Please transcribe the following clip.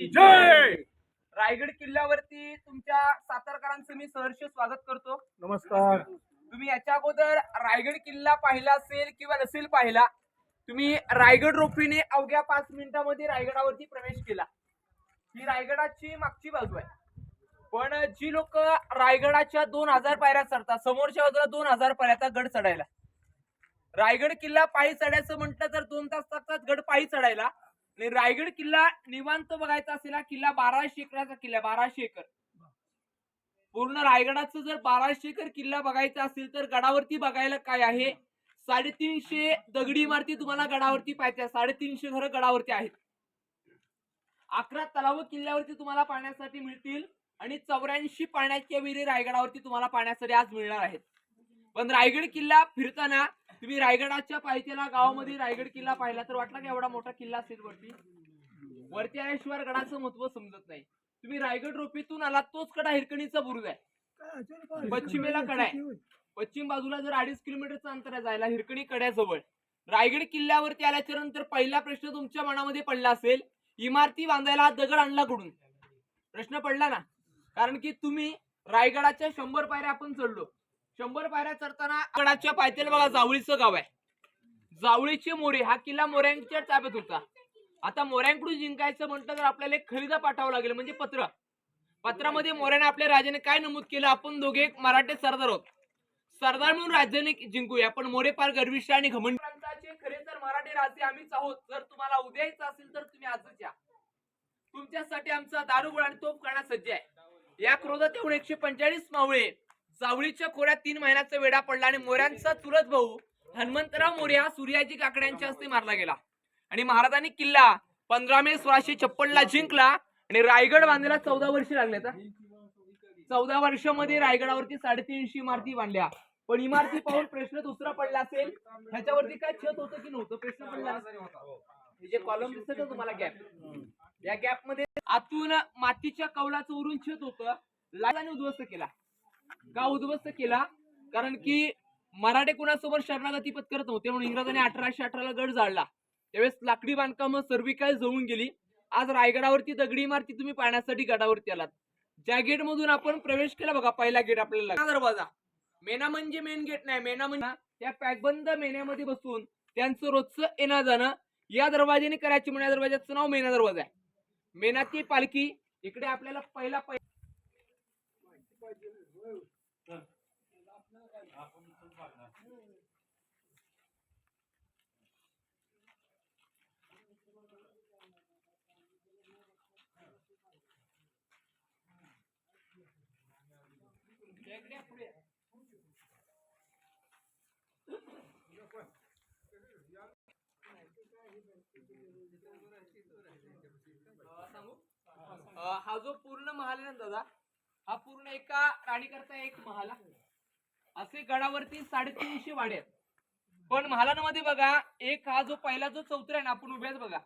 जय. रायगड किल्ल्यावरती तुमच्या सातारकरांचं मी सहर्ष स्वागत करतो. नमस्कार. तुम्ही याच्या अगोदर रायगड किल्ला पाहिला असेल किंवा नसेल पाहिला, तुम्ही रायगड रोपीने अवघ्या 5 मिनिटांमध्ये रायगडावरती प्रवेश केला. ही रायगडाची मागची बाजू आहे. पण जी लोक रायगडाच्या 2000 पायऱ्या चढतात, समोरच्या बाजूला 2000 पायऱ्याचा गड चढायला, रायगड किल्ला पायी चढायचं म्हटलं तर 2 तास लागतात गड पायी चढायला. आणि रायगड किल्ला निवांत बघायचा असेल, हा किल्ला 1200 एकराचा किल्ला, 1200 एकर. पूर्ण रायगडाचं जर 1200 एकर किल्ला बघायचा असेल तर गडावरती बघायला काय आहे, 350 दगडी इमारती तुम्हाला गडावरती पाहायच्या. 350 घरं गडावरती आहेत. 11 तलाव किल्ल्यावरती तुम्हाला पाहण्यासाठी मिळतील आणि 84 पाण्याच्या विहिरी रायगडावरती तुम्हाला पाहण्यासाठी आज मिळणार आहेत. पण रायगड किल्ला फिरताना तुम्ही रायगडाच्या पायथ्याला गावामध्ये रायगड किल्ला पाहिला तर वाटला की एवढा मोठा किल्ला असेल वरती आल्याशिवाय गडाचं महत्व समजत नाही. तुम्ही रायगड रोपीतून आलात, तोच कडा हिरकणीचा बुरुज आहे. पश्चिमेला कडा आहे. पश्चिम बाजूला जर 2.5 किलोमीटरचं अंतर आहे जायला हिरकणी कड्याजवळ. रायगड किल्ल्यावरती आल्याच्या नंतर पहिला प्रश्न तुमच्या मनामध्ये पडला असेल, इमारती बांधायला हा दगड आणला कुठून? प्रश्न पडला ना. कारण की तुम्ही रायगडाच्या 100 पायऱ्या आपण चढलो. 100 पायऱ्या चढताना गडाच्या पायथ्याला बघा जावळीचं गाव आहे. जावळीचे मोरे, हा किल्ला मोऱ्यांच्या ताब्यात होता. आता मोऱ्यांकडून जिंकायचं म्हटलं तर आपल्याला एक खलिदा पाठवावं लागेल, म्हणजे पत्र. पत्रामध्ये मोऱ्याने आपल्या राजाने काय नमूद केलं, आपण दोघे मराठे सरदार आहोत, सरदार म्हणून राज्याने जिंकूया. पण मोरे फार गर्विष्ठ आणि घमंडी, खरे तर मराठी राजे आम्हीच आहोत. जर तुम्हाला उद्या यायचं असेल तर तुम्ही आजच या. तुमच्यासाठी आमचा दारुगोळा आणि तोफ करण्यास सज्ज आहे. या क्रोधात येऊन 145 मावळे जावळीच्या खोऱ्यात 3 महिन्याचा वेढा पडला आणि मोऱ्यांचा चुलत भाऊ हनुमंतराव मोरे हा सूर्याजी काकड्यांच्या हस्ते मारला गेला. आणि महाराजांनी किल्ला 15 मे 1656 ला जिंकला आणि रायगड बांधायला 14 वर्ष लागले. 14 वर्षामध्ये रायगडावरती 350 इमारती बांधल्या. पण इमारती पाहून प्रश्न दुसरा पडला असेल, ह्याच्यावरती काय छत होतं की नव्हतं? प्रश्न पडला. हे जे कॉलम दिसत तुम्हाला गॅप, या गॅप मध्ये आतून मातीच्या कौलाचं उरून छत होतं. लालाने उद्ध्वस्त केला. का उद्ध्वस्त केला? कारण की मराठे कुणासोबत शरणागती पत्करत नव्हते म्हणून इंग्रजांनी 1818 ला गड जाळला. त्यावेळेस लाकडी बांधकाम सर्व काय जळून गेली. आज रायगडावरती दगडी इमारती तुम्ही पाहण्यासाठी गडावरती आलात. ज्या गेट मधून आपण प्रवेश केला बघा, पहिला गेट आपल्याला दरवाजा. मेना म्हणजे मेन गेट नाही, मेना म्हणजे त्या पॅकबंद मेन्यामध्ये बसून त्यांचं रोजचं येणं जाणं या दरवाजाने करायची. म्हणून या दरवाजाचं नाव मेना दरवाजा आहे. मेनाची पालखी इकडे आपल्याला पहिला हा जो पूर्ण महाल आहे ना दादा, हा पूर्ण एका राणीकरता एक महाल. असे गडावरती 350 वाडे आहेत. पण महालांमध्ये बघा, एक हा जो पहिला जो चौथरा आहे ना, आपण उभ्याच बघा,